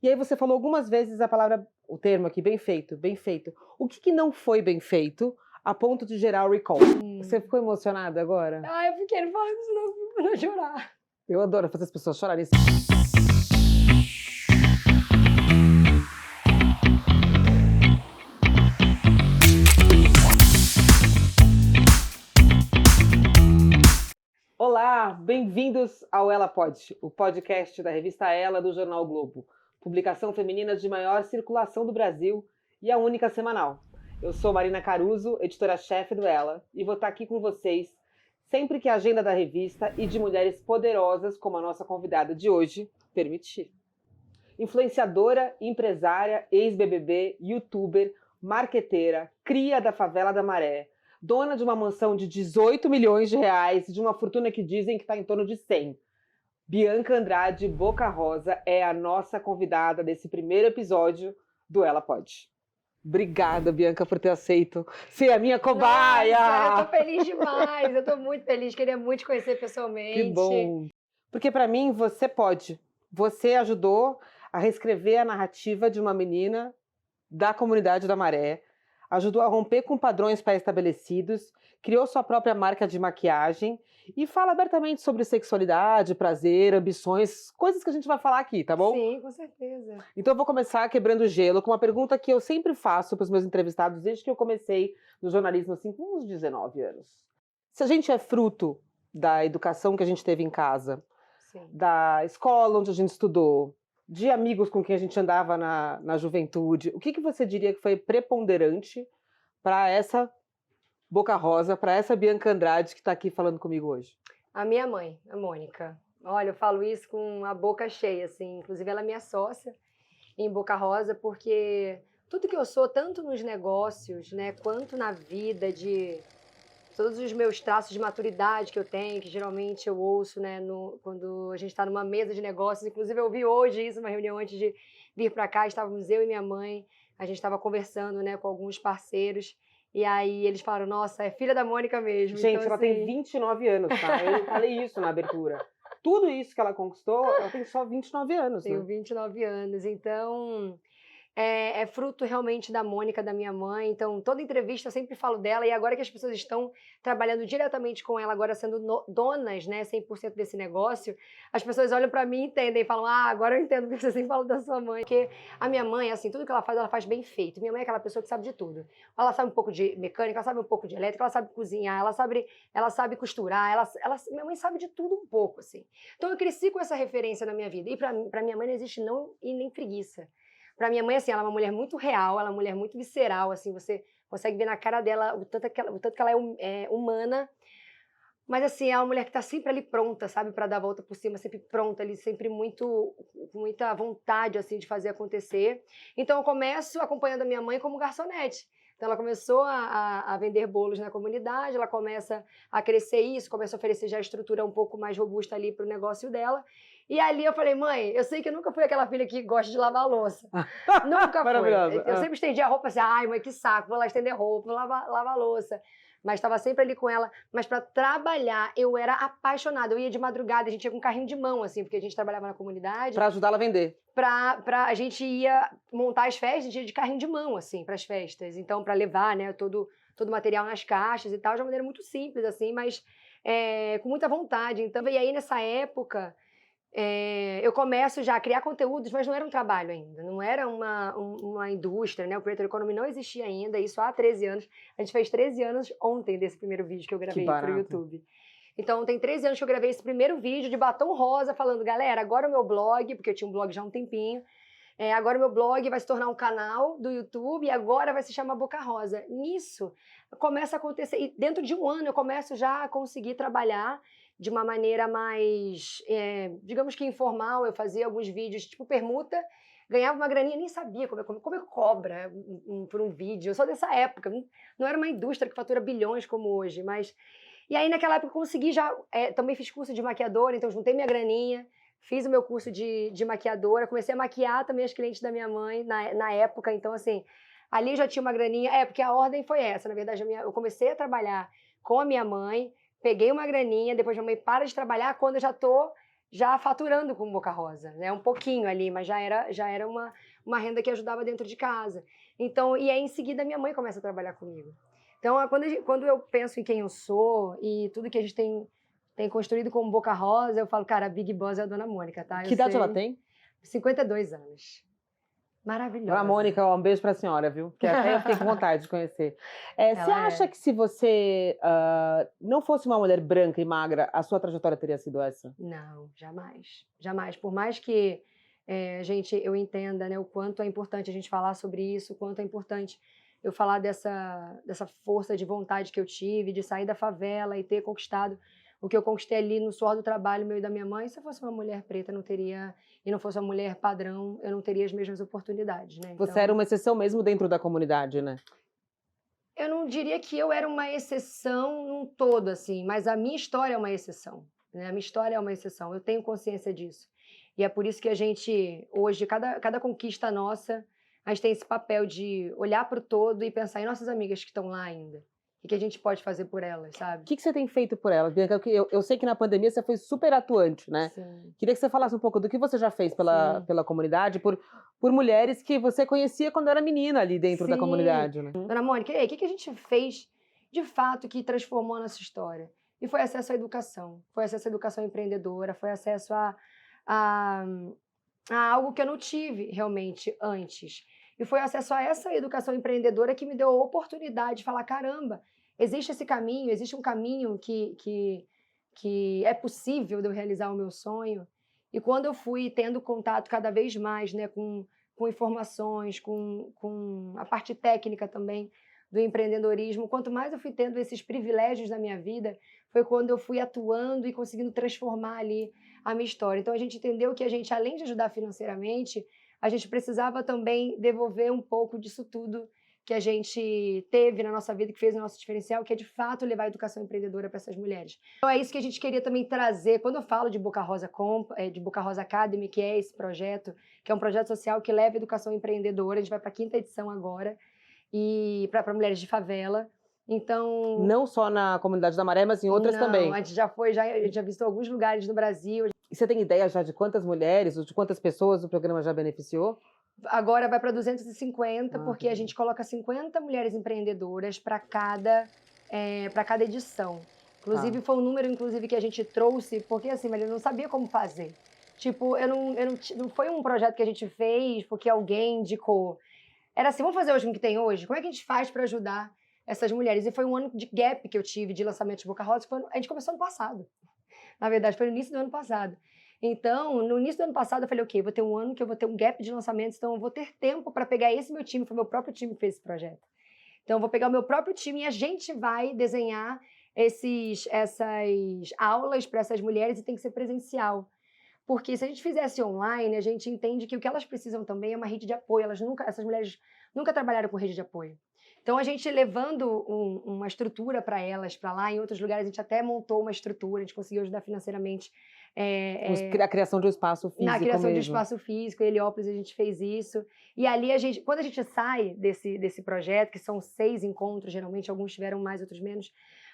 E aí você falou algumas vezes a palavra, o termo aqui, bem feito, bem feito. O que não foi bem feito a ponto de gerar o recall? Você ficou emocionada agora? Eu fiquei não falando isso não, pra não chorar. Eu adoro fazer as pessoas chorarem. Olá, bem-vindos ao Ela Pode, o podcast da revista Ela do Jornal Globo, publicação feminina de maior circulação do Brasil e a única semanal. Eu sou Marina Caruso, editora-chefe do Ela, e vou estar aqui com vocês sempre que a agenda da revista e de mulheres poderosas, como a nossa convidada de hoje, permitir. Influenciadora, empresária, ex-BBB, youtuber, marqueteira, cria da favela da Maré, dona de uma mansão de 18 milhões de reais e de uma fortuna que dizem que está em torno de 100. Bianca Andrade Boca Rosa é a nossa convidada desse primeiro episódio do Ela Pode. Obrigada, Bianca, por ter aceito ser a minha cobaia! Nossa, eu tô feliz demais, eu tô muito feliz, queria muito te conhecer pessoalmente. Que bom! Porque para mim, você pode. Você ajudou a reescrever a narrativa de uma menina da comunidade da Maré, ajudou a romper com padrões pré-estabelecidos, criou sua própria marca de maquiagem e fala abertamente sobre sexualidade, prazer, ambições, coisas que a gente vai falar aqui, tá bom? Sim, com certeza. Então eu vou começar quebrando o gelo com uma pergunta que eu sempre faço para os meus entrevistados desde que eu comecei no jornalismo, assim, com uns 19 anos. Se a gente é fruto da educação que a gente teve em casa, Sim. da escola onde a gente estudou, de amigos com quem a gente andava na juventude, o que você diria que foi preponderante para essa Boca Rosa, para essa Bianca Andrade que está aqui falando comigo hoje? A minha mãe, a Mônica. Olha, eu falo isso com a boca cheia, assim. Inclusive, ela é minha sócia em Boca Rosa, porque tudo que eu sou, tanto nos negócios, né, quanto na vida, de todos os meus traços de maturidade que eu tenho, que geralmente eu ouço, né, quando a gente está numa mesa de negócios. Inclusive, eu ouvi hoje isso, uma reunião antes de vir para cá, estávamos eu e minha mãe, a gente estava conversando, né, com alguns parceiros, e aí eles falaram, nossa, é filha da Mônica mesmo. Gente, então, ela assim... tem 29 anos, tá? Eu falei isso na abertura. Tudo isso que ela conquistou, ela tem só 29 anos, Tenho né? 29 anos, então... É fruto realmente da Mônica, da minha mãe. Então, toda entrevista eu sempre falo dela. E agora que as pessoas estão trabalhando diretamente com ela, agora sendo donas, né, 100% desse negócio, as pessoas olham para mim e entendem. Falam, agora eu entendo porque você sempre fala da sua mãe. Porque a minha mãe, assim, tudo que ela faz bem feito. Minha mãe é aquela pessoa que sabe de tudo. Ela sabe um pouco de mecânica, ela sabe um pouco de elétrica, ela sabe cozinhar, ela sabe costurar. Minha mãe sabe de tudo um pouco, assim. Então, eu cresci com essa referência na minha vida. E para minha mãe não existe não e nem preguiça. Pra minha mãe, assim, ela é uma mulher muito real, ela é uma mulher muito visceral, assim, você consegue ver na cara dela o tanto que ela é humana, mas, assim, é uma mulher que tá sempre ali pronta, sabe, pra dar a volta por cima, sempre pronta ali, sempre com muita vontade, assim, de fazer acontecer. Então, eu começo acompanhando a minha mãe como garçonete. Então, ela começou a vender bolos na comunidade, ela começa a crescer isso, começa a oferecer já a estrutura um pouco mais robusta ali pro negócio dela. E ali eu falei, mãe, eu sei que eu nunca fui aquela filha que gosta de lavar a louça. Nunca fui. Eu sempre estendi a roupa assim, ai, mãe, que saco, vou lá estender roupa, vou lavar a louça. Mas estava sempre ali com ela. Mas para trabalhar, eu era apaixonada. Eu ia de madrugada, a gente ia com um carrinho de mão, assim, porque a gente trabalhava na comunidade. Para ajudá-la a vender. A gente ia montar as festas, a gente ia de carrinho de mão, assim, para as festas. Então, para levar, né, todo o material nas caixas e tal, de uma maneira muito simples, assim, mas com muita vontade. Então, e aí, nessa época... eu começo já a criar conteúdos, mas não era um trabalho ainda, não era uma indústria, né? O Creator Economy não existia ainda, isso há 13 anos. A gente fez 13 anos ontem desse primeiro vídeo que eu gravei para o YouTube. Então, tem 13 anos que eu gravei esse primeiro vídeo de batom rosa, falando, galera, agora o meu blog, porque eu tinha um blog já há um tempinho, agora o meu blog vai se tornar um canal do YouTube e agora vai se chamar Boca Rosa. Nisso, começa a acontecer, e dentro de um ano eu começo já a conseguir trabalhar de uma maneira mais, digamos que informal. Eu fazia alguns vídeos tipo permuta, ganhava uma graninha, nem sabia como é que cobra por um vídeo. Eu sou dessa época, não era uma indústria que fatura bilhões como hoje, mas... E aí naquela época eu consegui já, também fiz curso de maquiadora, então juntei minha graninha, fiz o meu curso de maquiadora, comecei a maquiar também as clientes da minha mãe na época, então assim, ali já tinha uma graninha, porque a ordem foi essa, na verdade eu comecei a trabalhar com a minha mãe, peguei uma graninha, depois minha mãe para de trabalhar, quando eu já tô já faturando com Boca Rosa, né? Um pouquinho ali, mas já era uma renda que ajudava dentro de casa. Então, e aí em seguida minha mãe começa a trabalhar comigo. Então, quando eu penso em quem eu sou e tudo que a gente tem construído como Boca Rosa, eu falo, cara, a Big Boss é a Dona Mônica, tá? Que idade ela tem? 52 anos. Dona Maravilhosa. Mônica, um beijo pra senhora, viu? Que até eu fiquei com vontade de conhecer. Você acha que se você não fosse uma mulher branca e magra, a sua trajetória teria sido essa? Não, jamais. Jamais. Por mais que eu entenda, né, o quanto é importante a gente falar sobre isso, o quanto é importante eu falar dessa força de vontade que eu tive, de sair da favela e ter conquistado o que eu conquistei ali no suor do trabalho meu e da minha mãe. Se eu fosse uma mulher preta, não teria, e não fosse uma mulher padrão, eu não teria as mesmas oportunidades, né? Você Então, era uma exceção mesmo dentro da comunidade, né? eu não diria que eu era uma exceção num todo, assim, mas a minha história é uma exceção, né? A minha história é uma exceção, eu tenho consciência disso. E é por isso que a gente, hoje, cada conquista nossa, a gente tem esse papel de olhar para o todo e pensar em nossas amigas que estão lá ainda. O que a gente pode fazer por elas, O sabe? que você tem feito por elas, Bianca? Eu sei que na pandemia você foi super atuante, né? Sim. Queria que você falasse um pouco do que você já fez Sim. pela comunidade, por mulheres que você conhecia quando era menina ali dentro da Sim. comunidade, né? Dona Mônica, e aí, o que a gente fez de fato que transformou a nossa história? E foi acesso à educação, foi acesso à educação empreendedora, foi acesso a, a algo que eu não tive realmente antes. E foi acesso a essa educação empreendedora que me deu a oportunidade de falar, caramba, existe esse caminho, existe um caminho que é possível de eu realizar o meu sonho. E quando eu fui tendo contato cada vez mais, né, com informações, com a parte técnica também do empreendedorismo, quanto mais eu fui tendo esses privilégios na minha vida, foi quando eu fui atuando e conseguindo transformar ali a minha história. Então a gente entendeu que a gente, além de ajudar financeiramente, a gente precisava também devolver um pouco disso tudo que a gente teve na nossa vida, que fez o nosso diferencial, que é de fato levar a educação empreendedora para essas mulheres. Então é isso que a gente queria também trazer. Quando eu falo de Boca Rosa de Boca Rosa Academy, que é esse projeto, que é um projeto social que leva a educação empreendedora, a gente vai para a 5ª edição agora, e para mulheres de favela. Então, não só na comunidade da Maré, mas em outras também. a gente a gente já visitou alguns lugares no Brasil. E você tem ideia já de quantas mulheres, ou de quantas pessoas o programa já beneficiou? Agora vai para 250, porque a gente coloca 50 mulheres empreendedoras para cada edição. Inclusive, foi um número que a gente trouxe, porque assim, mas eu não sabia como fazer. Tipo, não foi um projeto que a gente fez porque alguém indicou. Era assim, vamos fazer hoje o que tem hoje? Como é que a gente faz para ajudar essas mulheres? E foi um ano de gap que eu tive de lançamento de Boca Rosa, a gente começou ano passado. Na verdade, foi no início do ano passado. Então, no início do ano passado, eu falei, ok, vou ter um ano que eu vou ter um gap de lançamentos, então eu vou ter tempo para pegar esse meu time, foi meu próprio time que fez esse projeto. Então, eu vou pegar o meu próprio time e a gente vai desenhar essas aulas para essas mulheres e tem que ser presencial. Porque se a gente fizesse online, a gente entende que o que elas precisam também é uma rede de apoio. Essas mulheres nunca trabalharam com rede de apoio. Então, a gente levando uma estrutura para elas, para lá, em outros lugares a gente até montou uma estrutura, a gente conseguiu ajudar financeiramente. A criação de um espaço físico Na criação mesmo. de espaço físico, em Heliópolis a gente fez isso. E ali, quando a gente sai desse projeto, que são 6 encontros, geralmente, alguns tiveram mais, outros menos,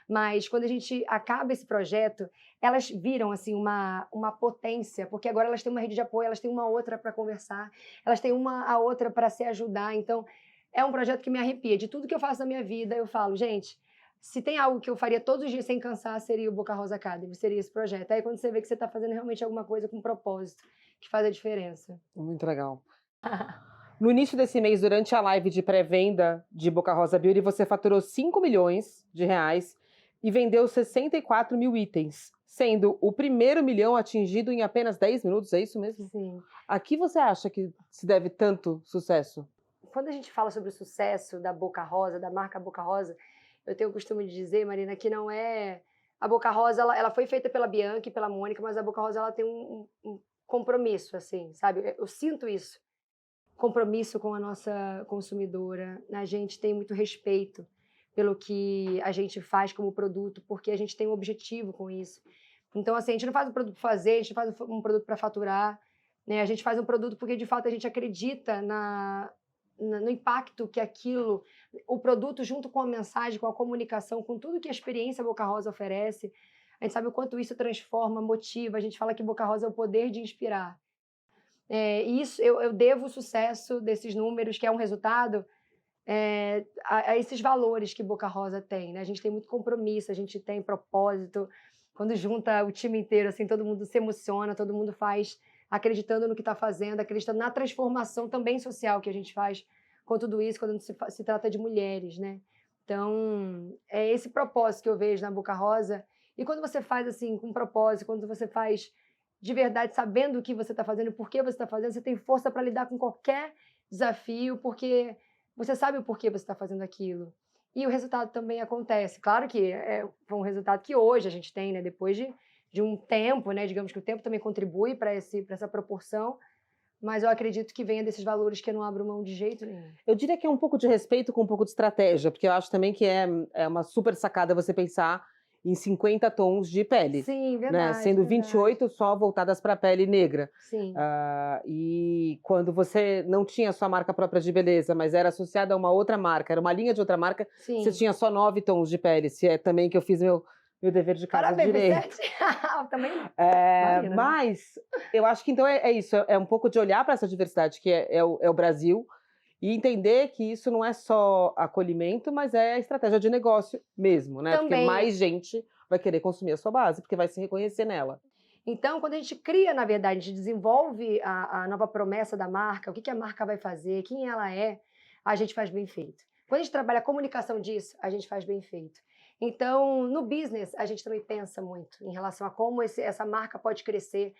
mas quando a gente acaba esse projeto, elas viram assim uma potência, porque agora elas têm uma rede de apoio, elas têm uma outra para conversar, elas têm a outra para se ajudar. Então, é um projeto que me arrepia. De tudo que eu faço na minha vida, eu falo, gente, se tem algo que eu faria todos os dias sem cansar, seria o Boca Rosa Academy, seria esse projeto. Aí quando você vê que você está fazendo realmente alguma coisa com propósito, que faz a diferença. Muito legal. No início desse mês, durante a live de pré-venda de Boca Rosa Beauty, você faturou 5 milhões de reais e vendeu 64 mil itens, sendo o primeiro milhão atingido em apenas 10 minutos, é isso mesmo? Sim. A que você acha que se deve tanto sucesso? Quando a gente fala sobre o sucesso da Boca Rosa, da marca Boca Rosa, eu tenho o costume de dizer, Marina, que não é... A Boca Rosa, ela foi feita pela Bianca e pela Mônica, mas a Boca Rosa, ela tem um compromisso, assim, sabe? Eu sinto isso. Compromisso com a nossa consumidora. A gente tem muito respeito pelo que a gente faz como produto, porque a gente tem um objetivo com isso. Então, assim, a gente não faz um produto para fazer, a gente faz um produto para faturar, né? A gente faz um produto porque, de fato, a gente acredita no impacto que o produto junto com a mensagem, com a comunicação, com tudo que a experiência Boca Rosa oferece, A gente sabe o quanto isso transforma, motiva. A gente fala que Boca Rosa é o poder de inspirar. E isso eu devo o sucesso desses números, que é um resultado, a esses valores que Boca Rosa tem, né? A gente tem muito compromisso, a gente tem propósito. Quando junta o time inteiro, assim, todo mundo se emociona, todo mundo faz acreditando no que está fazendo, acreditando na transformação também social que a gente faz com tudo isso, quando se trata de mulheres, né? Então, é esse propósito que eu vejo na Boca Rosa. E quando você faz assim, com propósito, quando você faz de verdade, sabendo o que você está fazendo e por que você está fazendo, você tem força para lidar com qualquer desafio, porque você sabe o porquê você está fazendo aquilo. E o resultado também acontece. Claro que foi um resultado que hoje a gente tem, né? Depois de um tempo, né? Digamos que o tempo também contribui para essa proporção, mas eu acredito que venha desses valores que eu não abro mão de jeito nenhum. Eu diria que é um pouco de respeito com um pouco de estratégia, porque eu acho também que é uma super sacada você pensar em 50 tons de pele. Sim, Né? verdade. Sendo verdade. 28 só voltadas para a pele negra. Sim. E quando você não tinha sua marca própria de beleza, mas era associada a uma outra marca, era uma linha de outra marca, Sim. você tinha só 9 tons de pele. Se é também que eu fiz meu dever de casa direito. Também. Marina, mas eu acho que então é isso, é um pouco de olhar para essa diversidade que é o Brasil e entender que isso não é só acolhimento, mas é a estratégia de negócio mesmo, né? Também. Porque mais gente vai querer consumir a sua base, porque vai se reconhecer nela. Então, quando a gente cria, na verdade, a gente desenvolve a nova promessa da marca, o que a marca vai fazer, quem ela é, a gente faz bem feito. Quando a gente trabalha a comunicação disso, a gente faz bem feito. Então, no business, a gente também pensa muito em relação a como essa marca pode crescer,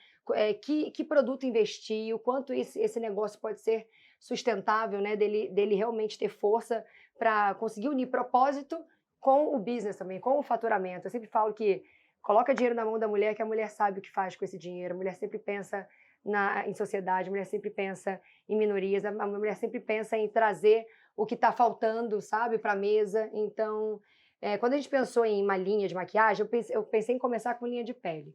que produto investir, o quanto esse negócio pode ser sustentável, né? Dele realmente ter força para conseguir unir propósito com o business também, com o faturamento. Eu sempre falo que coloca dinheiro na mão da mulher, que a mulher sabe o que faz com esse dinheiro. A mulher sempre pensa em sociedade, a mulher sempre pensa em minorias, a mulher sempre pensa em trazer o que está faltando, sabe, para a mesa. Então, quando a gente pensou em uma linha de maquiagem, eu pensei em começar com linha de pele.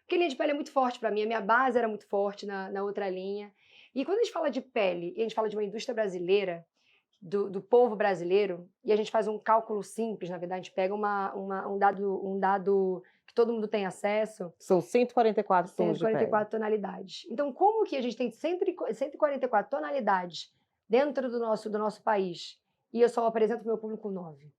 Porque linha de pele é muito forte para mim, a minha base era muito forte na outra linha. E quando a gente fala de pele, e a gente fala de uma indústria brasileira, do povo brasileiro, e a gente faz um cálculo simples, na verdade, a gente pega um dado que todo mundo tem acesso. São 144 tons de pele. 144 tonalidades. Então, como que a gente tem 144 tonalidades dentro do nosso país e eu só apresento para o meu público 9?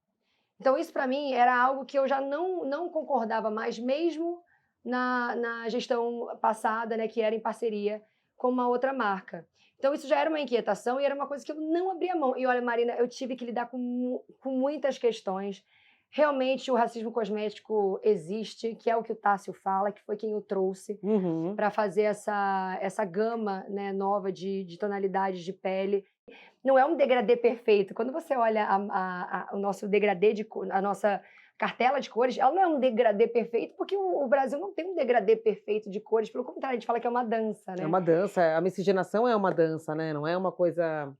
Então, isso para mim era algo que eu já não concordava mais, mesmo na gestão passada, né, que era em parceria com uma outra marca. Então, isso já era uma inquietação e era uma coisa que eu não abria mão. E olha, Marina, eu tive que lidar com muitas questões. Realmente, o racismo cosmético existe, que é o que o Tássio fala, que foi quem o trouxe para fazer essa gama, né, nova de tonalidades de pele. Não é um degradê perfeito. Quando você olha o nosso degradê, a nossa cartela de cores, ela não é um degradê perfeito, porque o Brasil não tem um degradê perfeito de cores. Pelo contrário, a gente fala que é uma dança, né? É uma dança. A miscigenação é uma dança, né? Não é uma coisa...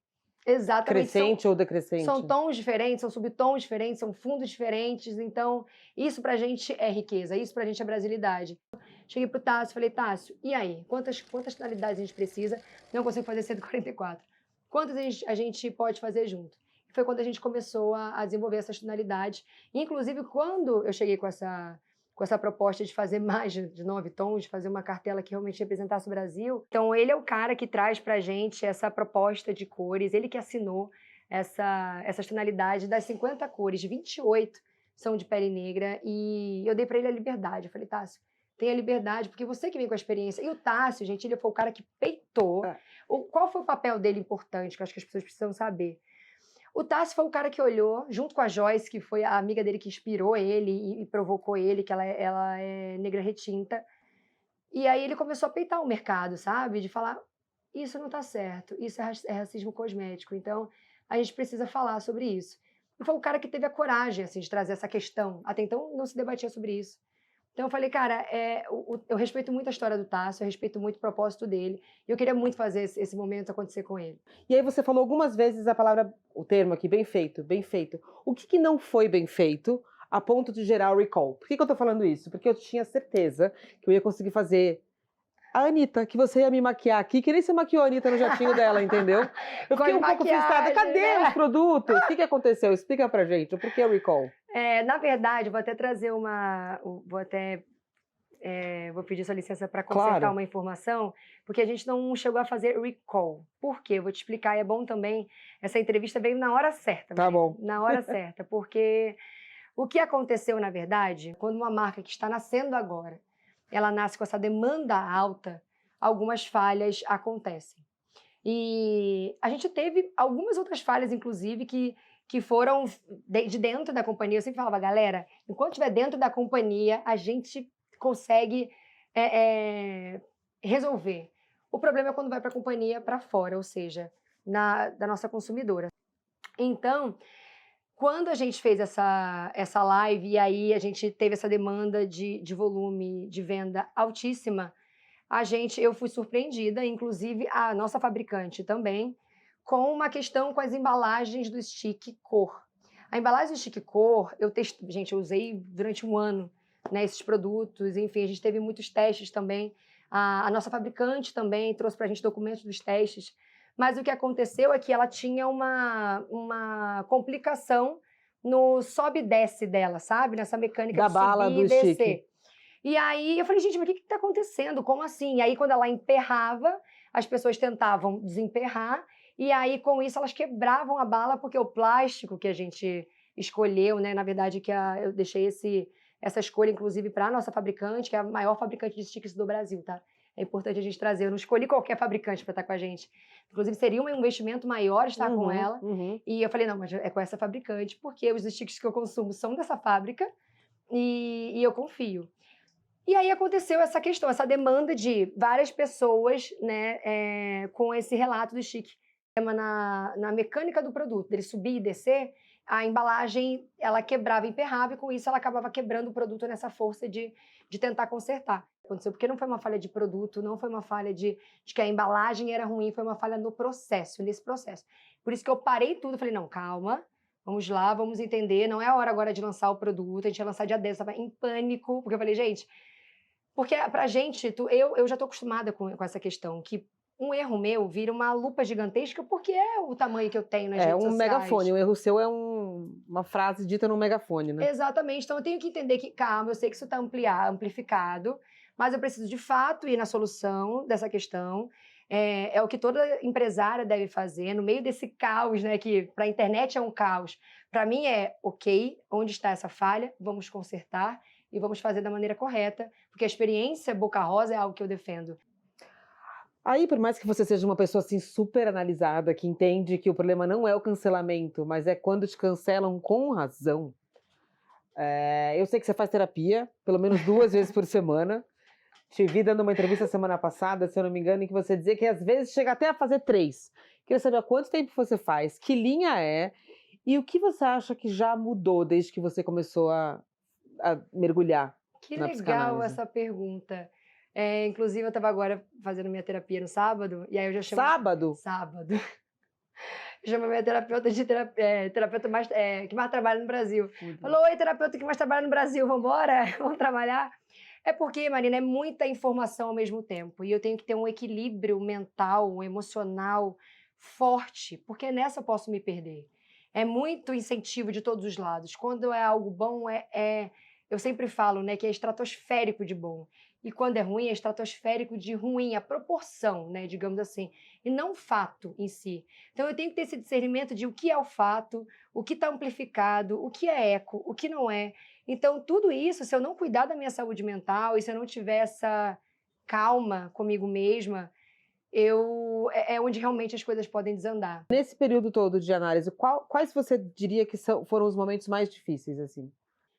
Exatamente. Crescente ou decrescente. São tons diferentes, são subtons diferentes, são fundos diferentes. Então, isso pra gente é riqueza, isso pra gente é brasilidade. Cheguei pro Tássio, falei, Tássio, e aí? Quantas tonalidades a gente precisa? Não consigo fazer 144. Quantas a gente pode fazer junto? E foi quando a gente começou a desenvolver essas tonalidades. Inclusive, quando eu cheguei com essa proposta de fazer mais de 9 tons, de fazer uma cartela que realmente representasse o Brasil. Então, ele é o cara que traz pra gente essa proposta de cores, ele que assinou essas tonalidades das 50 cores, 28 são de pele negra, e eu dei pra ele a liberdade. Eu falei, Tássio, tem a liberdade, porque você que vem com a experiência. E o Tássio, gente, ele foi o cara que peitou. Qual foi o papel dele importante, que eu acho que as pessoas precisam saber? O Tássio foi o cara que olhou, junto com a Joyce, que foi a amiga dele que inspirou ele e provocou ele, que ela é negra retinta. E aí ele começou a peitar o mercado, sabe? De falar, isso não tá certo, isso é racismo cosmético, então a gente precisa falar sobre isso. E foi o cara que teve a coragem, assim, de trazer essa questão. Até então não se debatia sobre isso. Então eu falei, cara, eu respeito muito a história do Tássio, eu respeito muito o propósito dele, e eu queria muito fazer esse momento acontecer com ele. E aí você falou algumas vezes o termo aqui, bem feito, bem feito. O que não foi bem feito a ponto de gerar o recall? Por que eu tô falando isso? Porque eu tinha certeza que eu ia conseguir fazer a Anitta, que você ia me maquiar aqui, que nem você maquiou a Anitta no jatinho dela, entendeu? Eu fiquei um pouco frustrada. Cadê os produtos? O que aconteceu? Explica pra gente, por que o recall? Na verdade, vou até trazer vou pedir sua licença para consertar Claro. uma informação, porque a gente não chegou a fazer recall. Por quê? Eu vou te explicar, e é bom também, essa entrevista veio na hora certa, Tá Marina, bom. na hora certa, porque o que aconteceu, na verdade, quando uma marca que está nascendo agora, ela nasce com essa demanda alta, algumas falhas acontecem. E a gente teve algumas outras falhas, inclusive, que foram de dentro da companhia. Eu sempre falava, galera, enquanto estiver dentro da companhia, a gente consegue resolver. O problema é quando vai para a companhia para fora, ou seja, da nossa consumidora. Então, quando a gente fez essa live e aí a gente teve essa demanda de volume de venda altíssima, eu fui surpreendida, inclusive a nossa fabricante também, com uma questão com as embalagens do Stick Cor. A embalagem do Stick Cor, eu usei durante um ano, né, esses produtos, enfim, a gente teve muitos testes também. A nossa fabricante também trouxe para a gente documentos dos testes, mas o que aconteceu é que ela tinha uma complicação no sobe e desce dela, sabe? Nessa mecânica Da de bala subir do e descer. stick. E aí eu falei, gente, mas o que está acontecendo? Como assim? E aí, quando ela emperrava, as pessoas tentavam desemperrar, e aí, com isso, elas quebravam a bala, porque o plástico que a gente escolheu, né? Na verdade, eu deixei essa escolha, inclusive, para a nossa fabricante, que é a maior fabricante de sticks do Brasil, tá? É importante a gente trazer. Eu não escolhi qualquer fabricante para estar com a gente. Inclusive, seria um investimento maior estar com ela. E eu falei, não, mas é com essa fabricante, porque os sticks que eu consumo são dessa fábrica e eu confio. E aí aconteceu essa questão, essa demanda de várias pessoas, né, com esse relato do stick. Na mecânica do produto, dele subir e descer, a embalagem, ela quebrava e emperrava, e com isso ela acabava quebrando o produto nessa força de tentar consertar. Aconteceu porque não foi uma falha de produto, não foi uma falha de que a embalagem era ruim, foi uma falha no processo, nesse processo. Por isso que eu parei tudo, falei, não, calma, vamos lá, vamos entender, não é a hora agora de lançar o produto, a gente ia lançar dia 10, eu estava em pânico, porque eu falei, gente, porque pra gente, eu já tô acostumada com essa questão, que um erro meu vira uma lupa gigantesca, porque é o tamanho que eu tenho nas É redes um sociais. megafone. O erro seu é uma frase dita num megafone, né? Exatamente. Então eu tenho que entender que, calma, eu sei que isso está amplificado, mas eu preciso de fato ir na solução dessa questão. É o que toda empresária deve fazer no meio desse caos, né? Que para a internet é um caos. Para mim ok, onde está essa falha? Vamos consertar e vamos fazer da maneira correta, porque a experiência Boca Rosa é algo que eu defendo. Aí, por mais que você seja uma pessoa assim super analisada, que entende que o problema não é o cancelamento, mas é quando te cancelam com razão. Eu sei que você faz terapia, pelo menos 2 vezes por semana. Te vi dando uma entrevista semana passada, se eu não me engano, em que você dizia que às vezes chega até a fazer 3. Queria saber há quanto tempo você faz, que linha é, e o que você acha que já mudou desde que você começou a mergulhar Que na legal psicanálise. essa pergunta. Inclusive, eu estava agora fazendo minha terapia no sábado, e aí eu já chamo... Sábado? Sábado. Eu chamo a minha terapeuta de terapeuta que mais trabalha no Brasil. Falou, oi, terapeuta que mais trabalha no Brasil, vamos embora? Vamos trabalhar? É porque, Marina, é muita informação ao mesmo tempo, e eu tenho que ter um equilíbrio mental, emocional forte, porque nessa eu posso me perder. É muito incentivo de todos os lados. Quando é algo bom, eu sempre falo, né, que é estratosférico de bom. E quando é ruim, é estratosférico de ruim, a proporção, né, digamos assim, e não o fato em si. Então eu tenho que ter esse discernimento de o que é o fato, o que está amplificado, o que é eco, o que não é. Então tudo isso, se eu não cuidar da minha saúde mental e se eu não tiver essa calma comigo mesma, é onde realmente as coisas podem desandar. Nesse período todo de análise, quais você diria que foram os momentos mais difíceis, assim?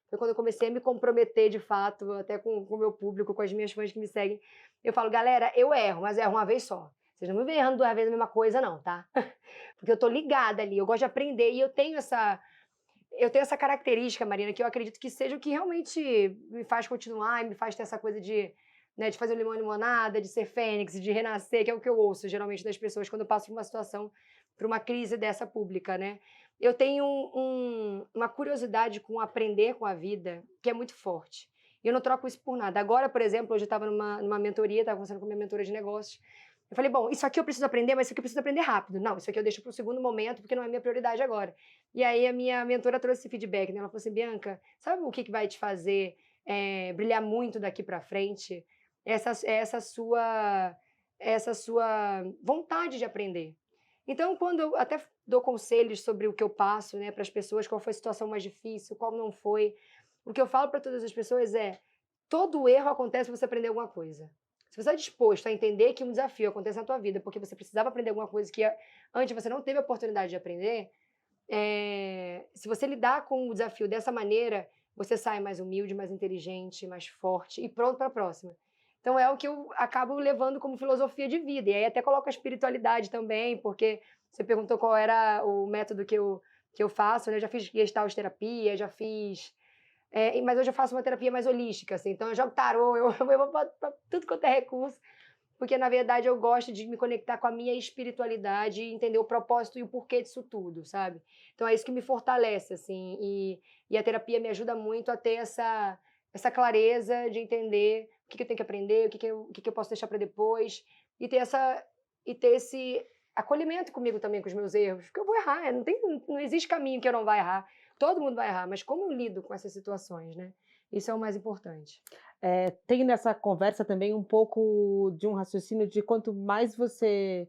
Foi quando eu comecei a me comprometer de fato, até com o meu público, com as minhas fãs que me seguem. Eu falo, galera, eu erro, mas eu erro uma vez só. Vocês não me veem errando 2 vezes a mesma coisa, não, tá? Porque eu tô ligada ali, eu gosto de aprender e eu tenho essa característica, Marina, que eu acredito que seja o que realmente me faz continuar e me faz ter essa coisa de fazer o limão e limonada, de ser fênix, de renascer, que é o que eu ouço geralmente das pessoas quando eu passo por uma situação, por uma crise dessa pública, né? Eu tenho uma curiosidade com aprender com a vida que é muito forte. E eu não troco isso por nada. Agora, por exemplo, hoje eu estava numa mentoria, estava conversando com minha mentora de negócios. Eu falei, bom, isso aqui eu preciso aprender, mas isso aqui eu preciso aprender rápido. Não, isso aqui eu deixo para o segundo momento, porque não é minha prioridade agora. E aí a minha mentora trouxe esse feedback, né? Ela falou assim, Bianca, sabe o que vai te fazer brilhar muito daqui para frente? Essa sua vontade de aprender. Então, quando eu até dou conselhos sobre o que eu passo, né, para as pessoas, qual foi a situação mais difícil, qual não foi, o que eu falo para todas as pessoas é, todo erro acontece para você aprender alguma coisa. Se você está disposto a entender que um desafio acontece na tua vida porque você precisava aprender alguma coisa que antes você não teve a oportunidade de aprender, se você lidar com o desafio dessa maneira, você sai mais humilde, mais inteligente, mais forte e pronto para a próxima. Então é o que eu acabo levando como filosofia de vida. E aí até coloco a espiritualidade também, porque você perguntou qual era o método que eu faço, né? Eu já fiz Gestalt terapia, já fiz... mas hoje eu faço uma terapia mais holística, assim. Então eu jogo tarô, eu vou para tudo quanto é recurso, porque na verdade eu gosto de me conectar com a minha espiritualidade e entender o propósito e o porquê disso tudo, sabe? Então é isso que me fortalece, assim. E a terapia me ajuda muito a ter essa clareza de entender o que eu tenho que aprender, o que eu posso deixar para depois, e ter esse acolhimento comigo também, com os meus erros, porque eu vou errar, não existe caminho que eu não vá errar, todo mundo vai errar, mas como eu lido com essas situações, né? Isso é o mais importante. Tem nessa conversa também um pouco de um raciocínio de quanto mais você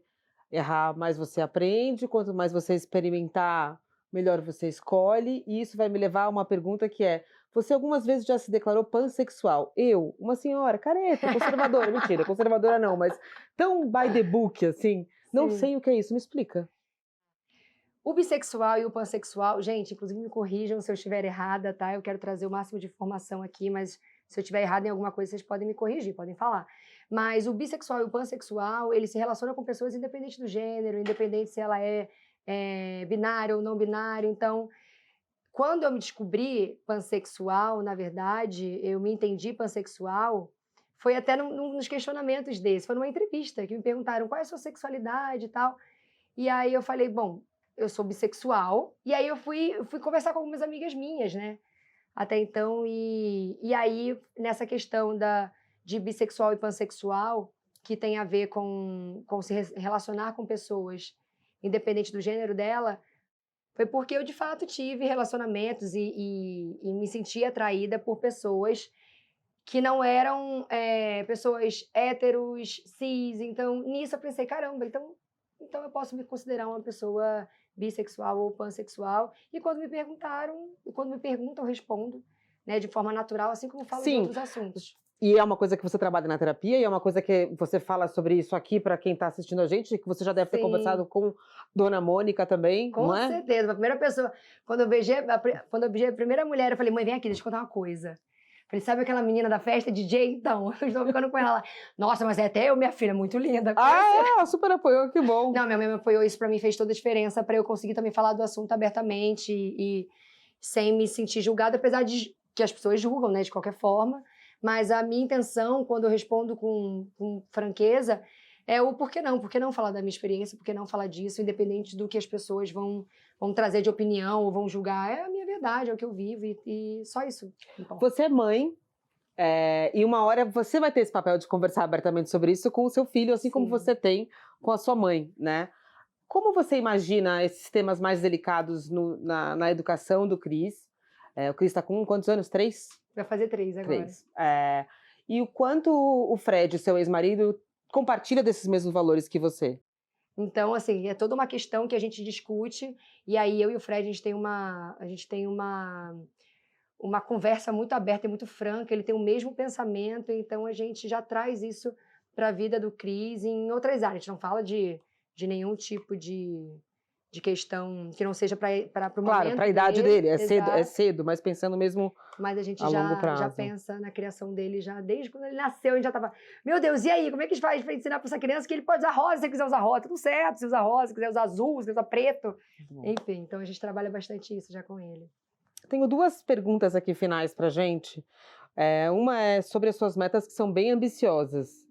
errar, mais você aprende, quanto mais você experimentar, melhor você escolhe, e isso vai me levar a uma pergunta que é, você algumas vezes já se declarou pansexual. Eu, uma senhora careta, conservadora, mentira, conservadora não, mas tão by the book, assim, não Sim. sei o que é isso, me explica. O bissexual e o pansexual, gente, inclusive me corrijam se eu estiver errada, tá? Eu quero trazer o máximo de informação aqui, mas se eu estiver errada em alguma coisa, vocês podem me corrigir, podem falar. Mas o bissexual e o pansexual, ele se relaciona com pessoas independente do gênero, independente se ela é binária ou não binária. Então, quando eu me descobri pansexual, na verdade, eu me entendi pansexual, foi até nos questionamentos desses. Foi numa entrevista que me perguntaram qual é a sua sexualidade e tal. E aí eu falei, bom, eu sou bissexual. E aí eu fui conversar com algumas amigas minhas, né? Até então, e aí nessa questão de bissexual e pansexual, que tem a ver com se relacionar com pessoas, independente do gênero dela, foi porque eu de fato tive relacionamentos e me senti atraída por pessoas que não eram pessoas héteros, cis. Então, nisso eu pensei, caramba, então eu posso me considerar uma pessoa bissexual ou pansexual. E quando me perguntam, eu respondo, né, de forma natural, assim como falo de outros assuntos. E é uma coisa que você trabalha na terapia, e é uma coisa que você fala sobre isso aqui para quem está assistindo a gente, que você já deve ter conversado com Dona Mônica também, com não é? certeza, a primeira pessoa, quando eu beijei a primeira mulher, eu falei, mãe, vem aqui, deixa eu contar uma coisa. Falei, sabe aquela menina da festa, DJ? Então, eu estou ficando com ela lá. Nossa, mas é até eu, minha filha, muito linda. Super apoiou, que bom. Não, minha mãe me apoiou, isso pra mim fez toda a diferença, pra eu conseguir também falar do assunto abertamente e sem me sentir julgada, apesar de que as pessoas julgam, né, de qualquer forma. Mas a minha intenção, quando eu respondo com franqueza, é o por que não falar da minha experiência, por que não falar disso, independente do que as pessoas vão trazer de opinião ou vão julgar. É a minha verdade, é o que eu vivo e só isso. Você é mãe, e uma hora você vai ter esse papel de conversar abertamente sobre isso com o seu filho, assim como você tem com a sua mãe, né? Como você imagina esses temas mais delicados na educação do Cris? O Cris está com quantos anos? 3? Vai fazer 3 agora. 3. E o quanto o Fred, seu ex-marido, compartilha desses mesmos valores que você? Então, assim, é toda uma questão que a gente discute, e aí eu e o Fred, a gente tem uma conversa muito aberta e muito franca, ele tem o mesmo pensamento, então a gente já traz isso para a vida do Cris em outras áreas. A gente não fala de nenhum tipo de questão que não seja para o momento. Claro, para a idade dele, é cedo, mas pensando mesmo. Mas a gente longo prazo. já pensa na criação dele, já desde quando ele nasceu, a gente já estava, meu Deus, e aí, como é que a gente faz para ensinar para essa criança que ele pode usar rosa se ele quiser usar rosa? Tudo certo, se usar rosa, se quiser usar azul, se quiser usar preto. Enfim, então a gente trabalha bastante isso já com ele. Tenho 2 perguntas aqui finais pra gente. Uma é sobre as suas metas, que são bem ambiciosas.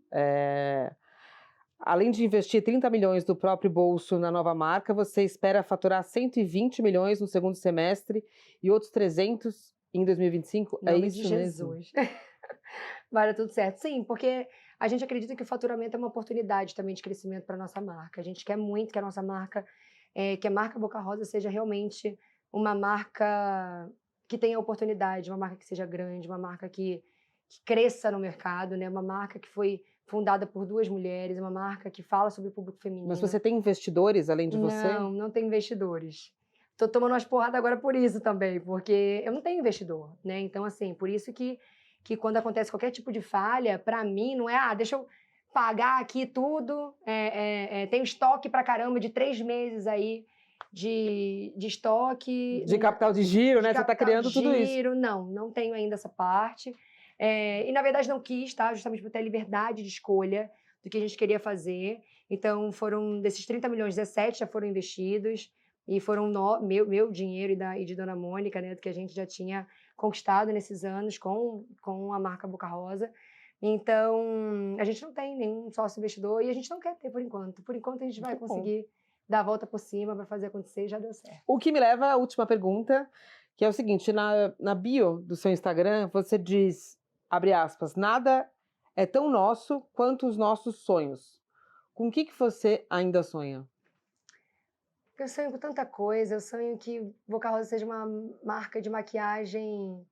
Além de investir 30 milhões do próprio bolso na nova marca, você espera faturar 120 milhões no segundo semestre e outros 300 em 2025? É isso de Jesus. Vai dar tudo certo. Sim, porque a gente acredita que o faturamento é uma oportunidade também de crescimento para a nossa marca. A gente quer muito que a nossa marca, que a marca Boca Rosa seja realmente uma marca que tenha oportunidade, uma marca que seja grande, uma marca que cresça no mercado, né? Uma marca que foi fundada por 2 mulheres, uma marca que fala sobre o público feminino. Mas você tem investidores além de você? Não tenho investidores. Tô tomando umas porradas agora por isso também, porque eu não tenho investidor, né? Então, assim, por isso que quando acontece qualquer tipo de falha, para mim não é, deixa eu pagar aqui tudo, tem estoque pra caramba de 3 meses aí de estoque. De capital de giro, né? Você tá criando tudo isso. Não tenho ainda essa parte. E, na verdade, não quis, tá? Justamente por ter a liberdade de escolha do que a gente queria fazer. Então, desses 30 milhões, 17 já foram investidos. E foram meu dinheiro e de Dona Mônica, né? Do que a gente já tinha conquistado nesses anos com a marca Boca Rosa. Então, a gente não tem nenhum sócio investidor e a gente não quer ter por enquanto. Por enquanto, a gente vai conseguir dar a volta por cima, vai fazer acontecer e já deu certo. O que me leva à última pergunta, que é o seguinte, na bio do seu Instagram, você diz, abre aspas, nada é tão nosso quanto os nossos sonhos. Com o que você ainda sonha? Eu sonho com tanta coisa, eu sonho que Boca Rosa seja uma marca de maquiagem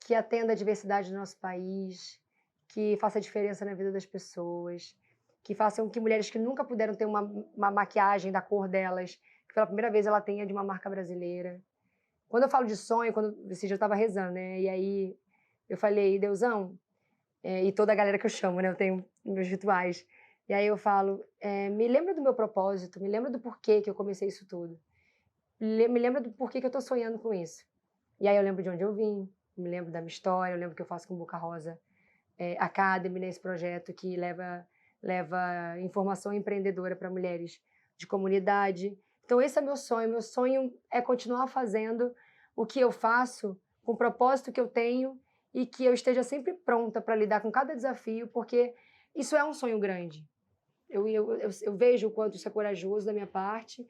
que atenda a diversidade do nosso país, que faça diferença na vida das pessoas, que façam que mulheres que nunca puderam ter uma maquiagem da cor delas, que pela primeira vez ela tenha de uma marca brasileira. Quando eu falo de sonho, esse dia eu estava rezando, né? E aí eu falei, Deusão, e toda a galera que eu chamo, né? Eu tenho meus rituais. E aí eu falo, me lembra do meu propósito, me lembra do porquê que eu comecei isso tudo. Me lembra do porquê que eu tô sonhando com isso. E aí eu lembro de onde eu vim, me lembro da minha história, eu lembro que eu faço com Boca Rosa Academy, nesse projeto que leva informação empreendedora para mulheres de comunidade. Então esse é meu sonho. Meu sonho é continuar fazendo o que eu faço com o propósito que eu tenho e que eu esteja sempre pronta para lidar com cada desafio, porque isso é um sonho grande. Eu vejo o quanto isso é corajoso da minha parte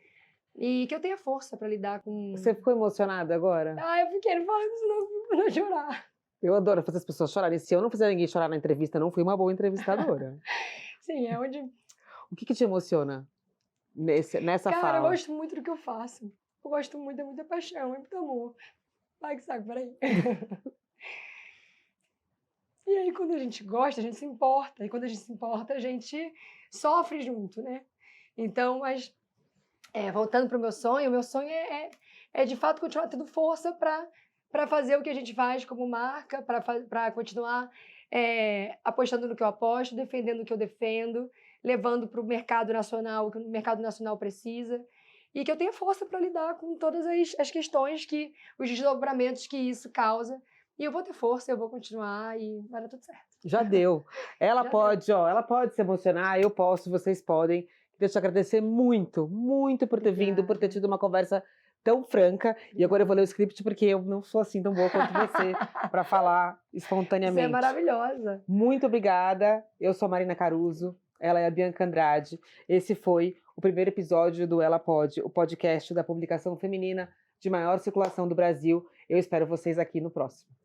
e que eu tenha força para lidar com... Você ficou emocionada agora? Eu fiquei, não falando isso não, eu vou chorar. Eu adoro fazer as pessoas chorarem. Se eu não fizer ninguém chorar na entrevista, não fui uma boa entrevistadora. Sim, é onde... O que te emociona nessa fala? Cara, eu gosto muito do que eu faço. Eu gosto muito, é muita paixão, é muito amor. Vai que saco, peraí. E aí, quando a gente gosta, a gente se importa. E quando a gente se importa, a gente sofre junto, né? Então, mas... voltando para o meu sonho é de fato continuar tendo força para fazer o que a gente faz como marca, para continuar apostando no que eu aposto, defendendo o que eu defendo, levando para o mercado nacional o que o mercado nacional precisa, e que eu tenha força para lidar com todas as questões, os desdobramentos que isso causa. E eu vou ter força, eu vou continuar e vai dar tudo certo. Já deu. Ela pode se emocionar, eu posso, vocês podem. Queria te agradecer muito, muito por ter vindo, por ter tido uma conversa tão franca. E agora eu vou ler o script porque eu não sou assim tão boa quanto você para falar espontaneamente. Você é maravilhosa. Muito obrigada. Eu sou a Marina Caruso, ela é a Bianca Andrade. Esse foi o primeiro episódio do Ela Pode, o podcast da publicação feminina de maior circulação do Brasil. Eu espero vocês aqui no próximo.